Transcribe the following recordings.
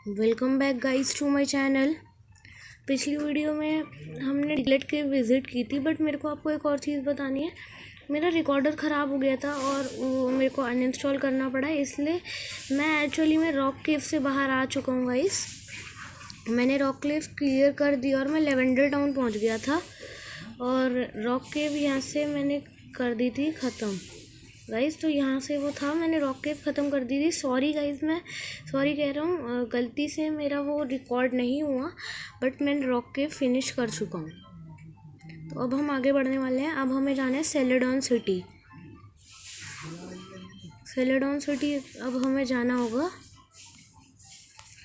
Welcome back guys to my channel. पिछली video में हमने डिलेट के विज़िट की थी, बट मेरे को आपको एक और चीज़ बतानी है। मेरा रिकॉर्डर ख़राब हो गया था और वो मेरे को अनइंस्टॉल करना पड़ा, इसलिए मैं एक्चुअली में रॉक केव से बाहर आ चुका हूँ गाइस। मैंने रॉक केव क्लियर कर दी और मैं लेवेंडर टाउन पहुँच गया था और रॉक केव यहाँ से मैंने कर दी थी ख़त्म गाइस। तो यहाँ से वो था, मैंने रॉक केव ख़त्म कर दी थी। सॉरी गाइस, मैं सॉरी कह रहा हूँ, गलती से मेरा वो रिकॉर्ड नहीं हुआ, बट मैंने रॉक केव फिनिश कर चुका हूँ। तो अब हम आगे बढ़ने वाले हैं। अब हमें जाना है सेलेडॉन सिटी। सेलेडॉन सिटी अब हमें जाना होगा।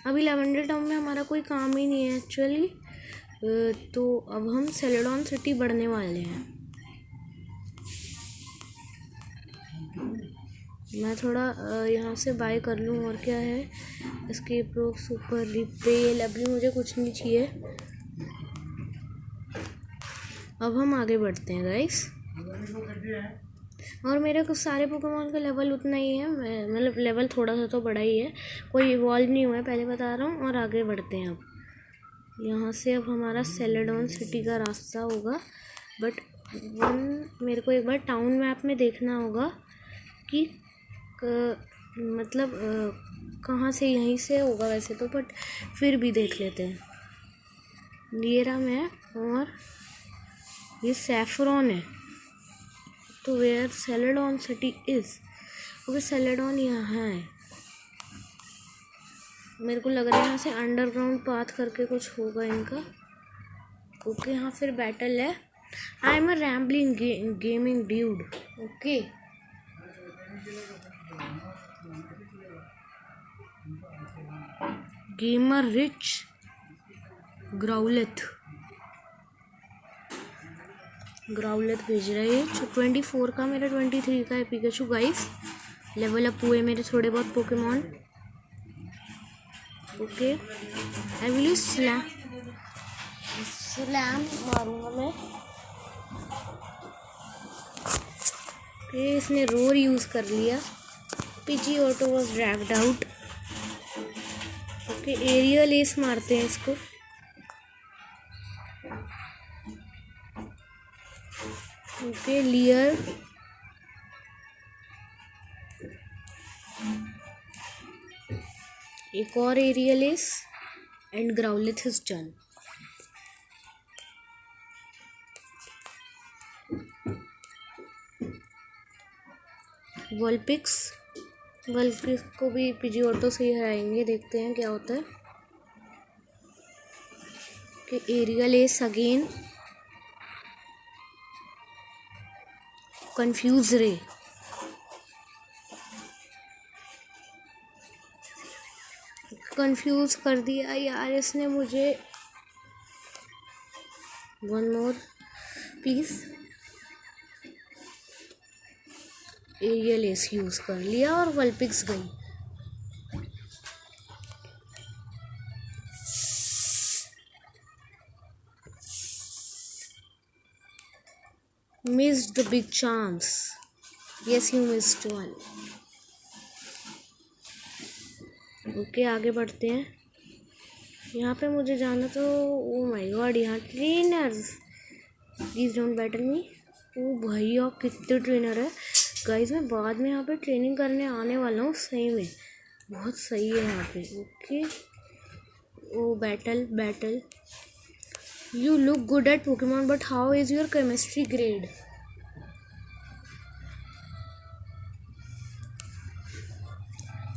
अभी लेवेंडर टाउन में हमारा कोई काम ही नहीं है एक्चुअली, तो अब हम सेलेडॉन सिटी बढ़ने वाले हैं। मैं थोड़ा यहाँ से बाय कर लूँ, और क्या है, एस्केप रोप, सुपर रिपेल, अभी मुझे कुछ नहीं चाहिए। अब हम आगे बढ़ते हैं गाइस। और मेरे कुछ सारे पोकेमॉन का लेवल उतना ही है, मतलब लेवल थोड़ा सा तो बड़ा ही है, कोई इवॉल्व नहीं हुआ है, पहले बता रहा हूँ। और आगे बढ़ते हैं। अब यहाँ से अब हमारा सेलेडॉन सिटी का रास्ता होगा, बट मेरे को एक बार टाउन मैप में देखना होगा कि मतलब कहाँ से, यहीं से होगा वैसे तो, बट फिर भी देख लेते हैं। ये रहा मैं, और ये सैफरॉन है। तो where Celadon City is, okay Celadon यहाँ है। मेरे को लग रहा है यहाँ से अंडरग्राउंड पाथ करके कुछ होगा इनका। ओके, यहाँ फिर बैटल है। I am a rambling gaming dude. Okay, gamer rich Growlithe भेज रहा है। 24 का, मेरा 23 का है पिकाचू गाइस। लेवल अप हुए मेरे थोड़े बहुत Pokemon. Okay, I will slam मारूंगा मैं। ओके, इसने रोर यूज कर लिया। Pidgeotto was dragged out. Okay, aerial ace मारते हैं इसको। ओके, लियर, एक और aerial ace, and Growlithe is done. वॉलपिक्स को भी पीजीओटो से ही हराएंगे, देखते हैं क्या होता है। कि aerial ace again, confuse ray, confuse कर दिया यार इसने मुझे। One more please. Aerial ace use कर लिया और वल्पिक्स गई। Missed the big chance. Yes, you missed one. Okay, आगे बढ़ते हैं। यहाँ पे मुझे जाना तो, ओ माय गॉड, यहाँ ट्रेनर्स, प्लीज डोंट बैटल मी। ओ भाई, और कितने ट्रेनर है गाइस। मैं बाद में यहाँ पे ट्रेनिंग करने आने वाला हूँ, सही में बहुत सही है यहाँ पे। Okay, oh battle, you look good at Pokemon, but how is your chemistry grade?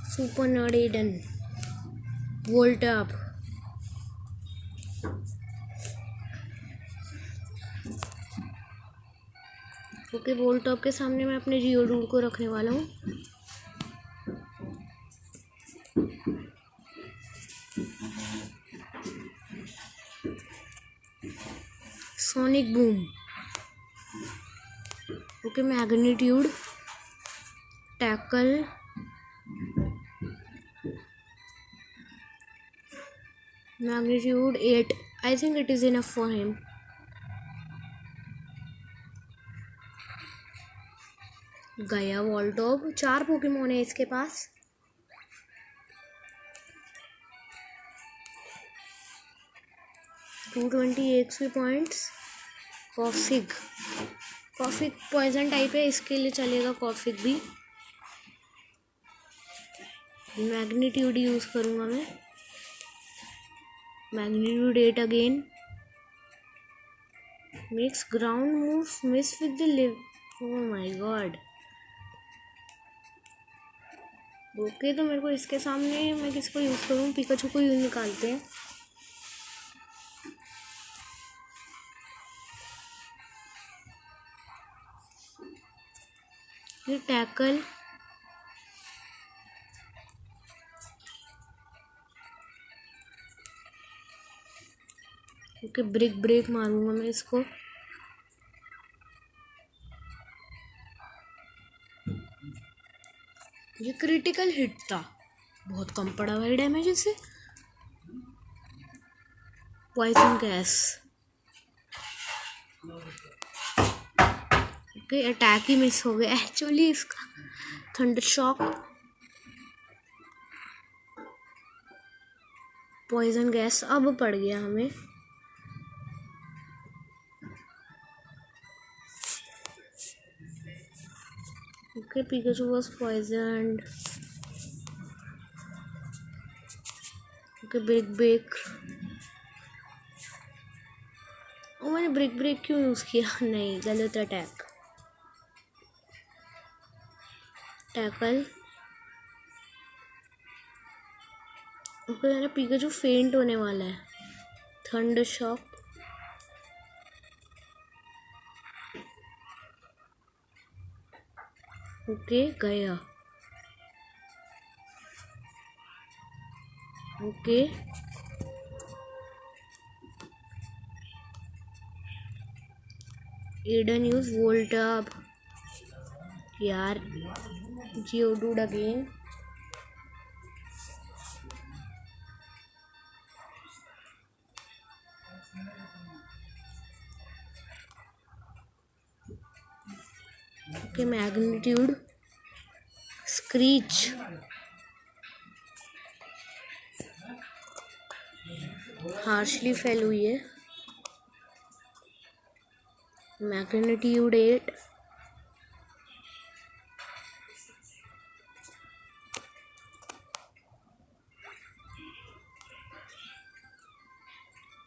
Super nerd Aidan, Voltorb. Okay, Voltorb के सामने मैं अपने जियोडूड को रखने वाला हूँ। Sonic boom. Okay, magnitude, tackle, magnitude 8। I think it is enough for him. गया Voltorb. 4 Pokemon है इसके पास। 220 XP points. Koffing poison type है, इसके लिए चलेगा कॉफिक भी। मैग्नीट्यूड यूज़ करूँगा मैं। Magnitude 8 again. Makes ground moves miss with the live. Oh my God. Okay, तो मेरे को इसके सामने मैं किसको यूज़ करूँ? पिकाचू को यूज़ निकालते हैं। ये टैकल। ओके, ब्रेक मारूंगा मैं इसको। ये क्रिटिकल हिट था, बहुत कम पड़ा भाई डैमेज इससे। Poison gas. ओके, अटैक ही मिस हो गया एक्चुअली इसका। Thunder shock. पॉइजन गैस अब पड़ गया हमें। Okay, Pikachu was poisoned. Okay, break. Oh, मैंने ब्रेक क्यों यूज़ किया? नहीं, गलत अटैक। टैकल। ओके, मेरा पिकाचू फेंट होने वाला है। Thunder shock. ओके, गया। Okay, Aidan use Voltorb. यार, Geodude again. Okay, magnitude. Screech. Harshly fail हुई है। मैग्नीट्यूड 8।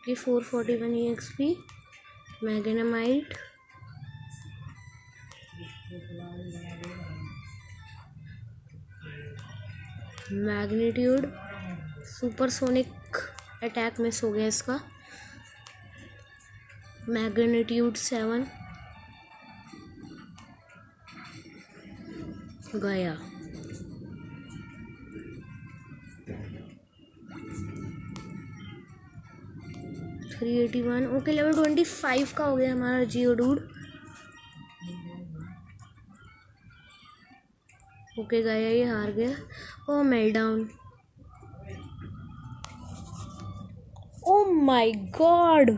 ये 441 EXP। Magnemite. Magnitude. Supersonic attack miss हो गया इसका। मैग्नीट्यूड 7। गया। थ्री 81। ओके, लेवल 25 का हो गया हमारा जियोडूड। ओके, गया, ये हार गया। ओ, मेल्टडाउन। ओ माय गॉड,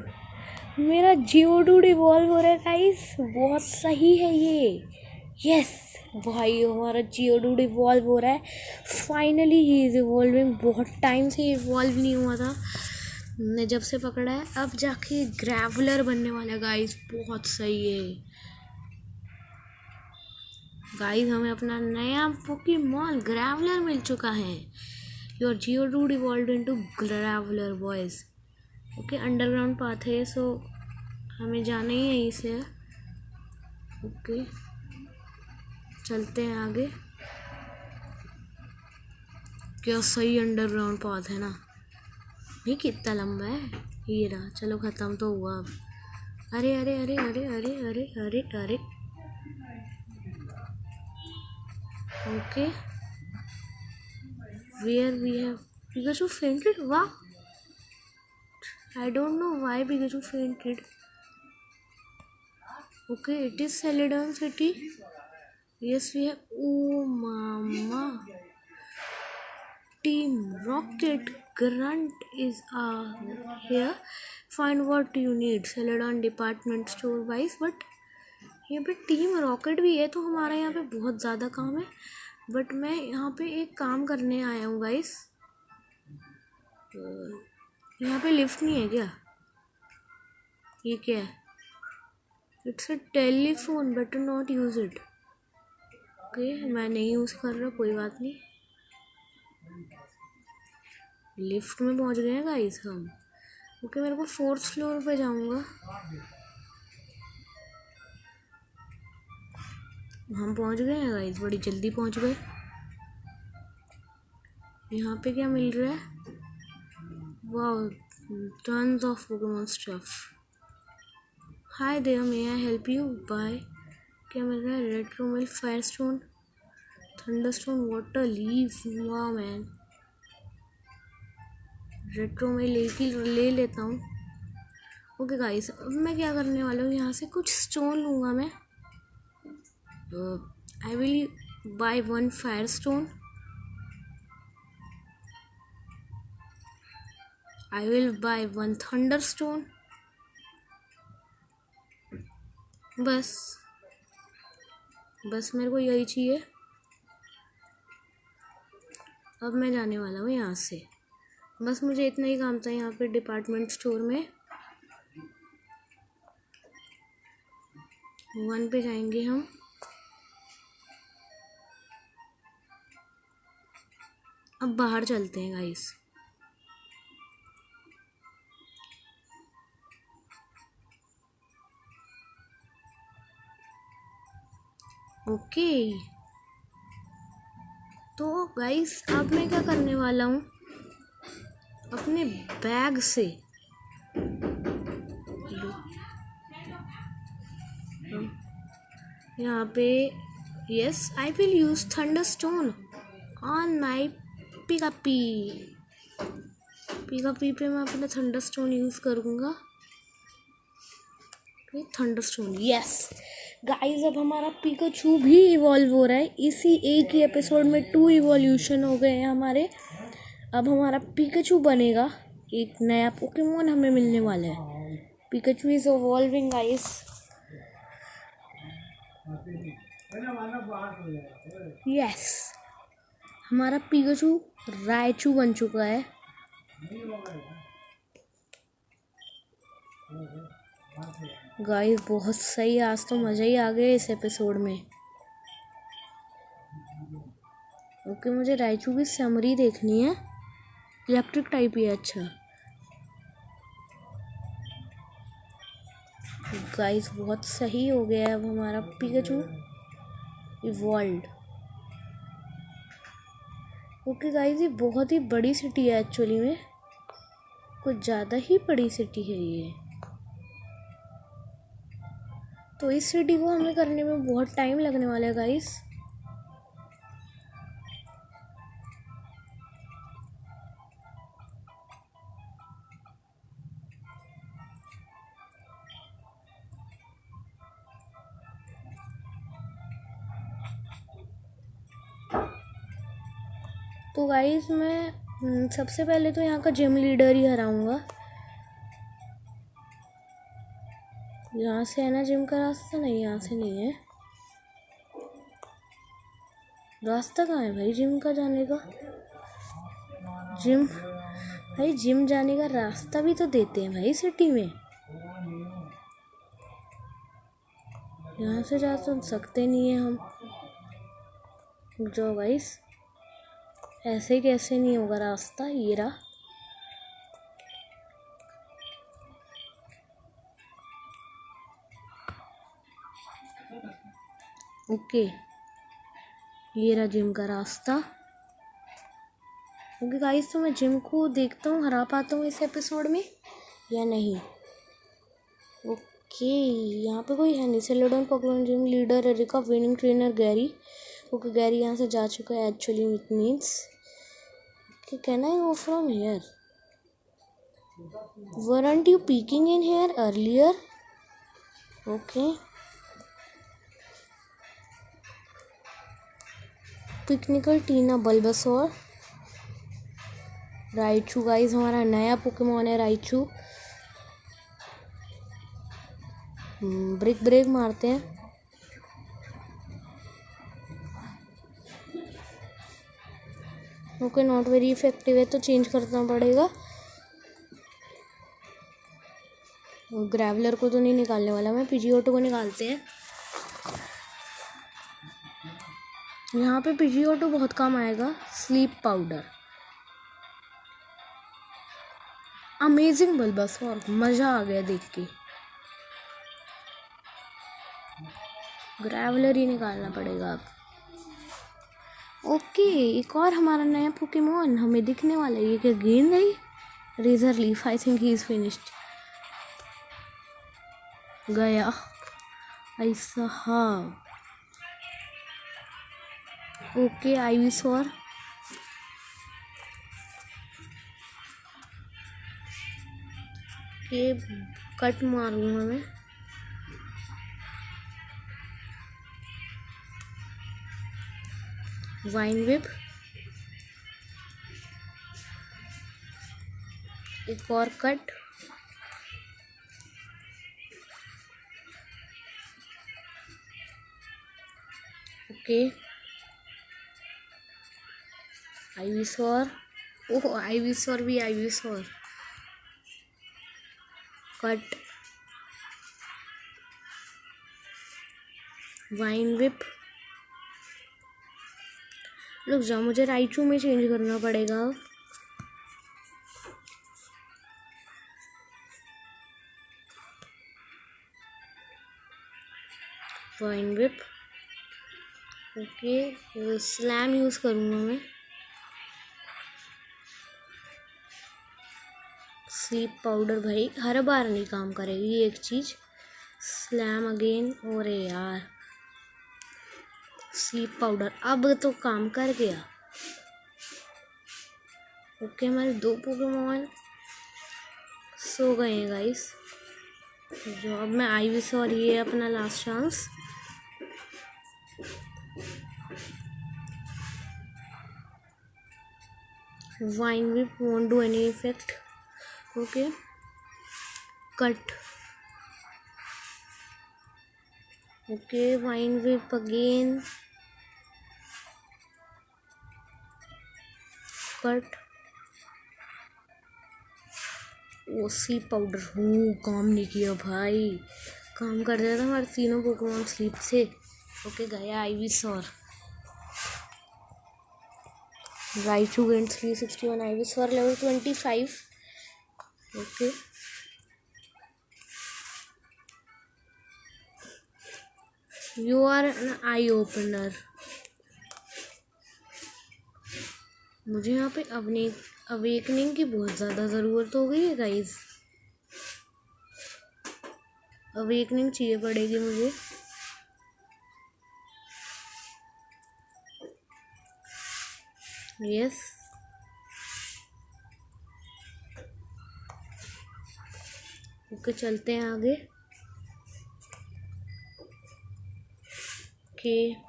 मेरा जियोडूड इवॉल्व हो रहा है गाइस, बहुत सही है ये। यस भाई, हमारा जियोडूड इवॉल्व हो रहा है फाइनली। He is evolving. बहुत टाइम से इवॉल्व नहीं हुआ था, ने जब से पकड़ा है अब जाके ग्रेवलर बनने वाला है गाइस। बहुत सही है गाइस, हमें अपना नया पोकेमॉन ग्रेवलर मिल चुका है। Your Geodude evolved into Graveler boys. Okay, underground path है, सो हमें जाना ही यहीं से है। ओके, चलते हैं आगे। क्या सही अंडरग्राउंड पाथ है ना भाई, कितना लंबा है ये रहा। चलो, ख़त्म तो हुआ अब। अरे अरे अरे अरे अरे अरे अरे अरे। Okay, where we have Pikachu fainted. वाह, I don't know why Pikachu fainted. Okay, it is Celadon City. Yes we have. Oh मामा, team rocket grunt is here. Find what you need. Celadon department store wise. But यहाँ पे team rocket भी है, तो हमारा यहाँ पे बहुत ज़्यादा काम है। बट मैं यहाँ पे एक काम करने आया हूँ गाइस। यहाँ पे लिफ्ट नहीं है क्या? ये क्या है? It's a telephone, better not use it. Okay, मैं नहीं यूज़ कर रहा, कोई बात नहीं। लिफ्ट में पहुंच गए हैं गाइस हम। ओके, मेरे को 4th फ्लोर पे जाऊंगा। हम पहुंच गए हैं गाइस, बड़ी जल्दी पहुंच गए। यहाँ पे क्या मिल रहा है? Wow, tons of Pokemon stuff. Hi there, may I help you? Bye. क्या मिल रहा है? Retro mail, fire stone, thunderstone, water leaf. वाह मैन, रेट्रो में ले लेता हूँ। ओके गाइस, अब मैं क्या करने वाला हूँ, यहाँ से कुछ स्टोन लूँगा मैं। I will buy 1 fire stone. I will buy 1 thunder stone. बस मेरे को यही चाहिए। अब मैं जाने वाला हूँ यहाँ से। बस मुझे इतना ही काम था यहाँ पे डिपार्टमेंट स्टोर में। 1 पे जाएंगे हम। अब बाहर चलते हैं गाइस। ओके, तो गाइस अब मैं क्या करने वाला हूँ, अपने बैग से यहाँ पे yes I will use thunderstone on my Pikapi. पे मैं अपना थंडरस्टोन यूज करूँगा। थंडरस्टोन, यस गाइस, अब हमारा पिकाचू भी इवॉल्व हो रहा है। इसी एक ही एपिसोड में 2 इवोल्यूशन हो गए हैं हमारे। अब हमारा पिकाचू बनेगा, एक नया पोकेमोन हमें मिलने वाला है। Pikachu is evolving guys. Yes, हमारा पिकाचू रायचू बन चुका है। गाइस बहुत सही, आज तो मज़ा ही आ गया इस एपिसोड में। ओके, मुझे रायचू की समरी देखनी है। इलेक्ट्रिक टाइप ही है, अच्छा। गाइस बहुत सही हो गया है अब हमारा पिकाचू इवॉल्व्ड। ओके गाइस, ये बहुत ही बड़ी सिटी है एक्चुअली में, कुछ ज़्यादा ही बड़ी सिटी है ये। तो इस सिटी को हमें करने में बहुत टाइम लगने वाला है गाइस। तो गाइस मैं सबसे पहले तो यहाँ का जिम लीडर ही हराऊंगा। यहाँ से है ना जिम का रास्ता? नहीं, यहाँ से नहीं है। रास्ता कहाँ है भाई जिम का जाने का? जिम भाई, जिम जाने का रास्ता भी तो देते हैं भाई सिटी में। यहाँ से जा तो सकते नहीं है हम। जो गाइस, ऐसे कैसे नहीं होगा रास्ता? ये रहा। ओके, ये रहा जिम का रास्ता। ओके गाइस, तो मैं जिम को देखता हूँ हरा पाता हूँ इस एपिसोड में या नहीं। ओके, यहाँ पे कोई है नहीं। Celadon Pokemon gym leader Erika, winning trainer Gary. Okay, Gary यहाँ से जा चुका है actually, it means can I go from here? weren't you peeking in here earlier? Okay, picnicker Tina Bulbasaur. Raichu guys, हमारा नया पोकेमॉन है Raichu. Break मारते हैं। ओके, नॉट वेरी इफेक्टिव है तो चेंज करना पड़ेगा। ग्रैवलर को तो नहीं निकालने वाला मैं, पीजीओटो को निकालते हैं। यहाँ पे पीजीओटो बहुत काम आएगा। स्लीप पाउडर, अमेजिंग बल्बासोर, मज़ा आ गया देख के। ग्रैवलर ही निकालना पड़ेगा अब। ओके, एक और हमारा नया पोकेमॉन हमें दिखने वाला है। ये क्या गेंद है? Razor leaf, I think he is finished. गया ऐसा। हाँ, ओके, आइविसोर। के कट मारूंगा मैं। वाइन विप, एक और कट। ओके, आइविसोर। ओह, आइविसोर भी आइविसोर। Cut, wine whip. लोग जाओ, मुझे राइचू में चेंज करना पड़ेगा। Wine whip, okay, slam use करूँगा मैं। स्लीप पाउडर भाई हर बार नहीं काम करेगी एक चीज़। Slam again. और यार, स्लीप पाउडर अब तो काम कर गया। ओके, हमारे 2 पोकेमॉन सो गए हैं गाइस। जो अब मैं आइविसोर, ये अपना last chance. Wine whip won't do any effect. Okay, cut. Okay, wine whip again. Cut. वो स्लीप पाउडर हो काम नहीं किया भाई। काम कर दिया था हमारे तीनों पोकेमॉन स्लीप से। ओके, गया Ivysaur. Raichu gained 361, Ivysaur level 25। Okay, you are an eye opener. मुझे यहाँ पे अवेकनिंग की बहुत ज़्यादा ज़रूरत हो गई है गाइस। अवेकनिंग चाहिए पड़ेगी मुझे। यस, ओके, चलते हैं आगे। ओके,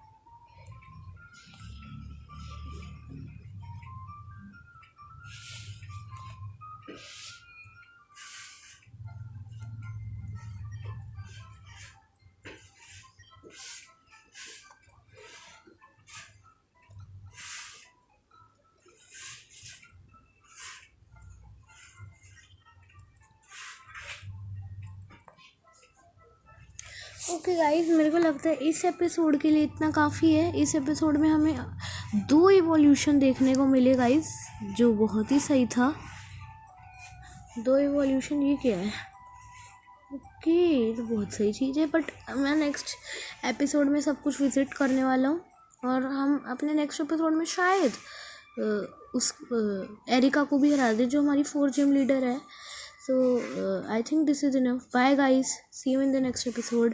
ओके गाइस, मेरे को लगता है इस एपिसोड के लिए इतना काफ़ी है। इस एपिसोड में हमें 2 इवोल्यूशन देखने को मिले गाइस, जो बहुत ही सही था। 2 इवोल्यूशन, ये क्या है? ओके, ये तो बहुत सही चीज़ है। बट मैं नेक्स्ट एपिसोड में सब कुछ विजिट करने वाला हूँ, और हम अपने नेक्स्ट एपिसोड में शायद उस एरिका को भी हरा दे, जो हमारी 4 जिम लीडर है। So I think this is enough. Bye guys. See you in the next episode.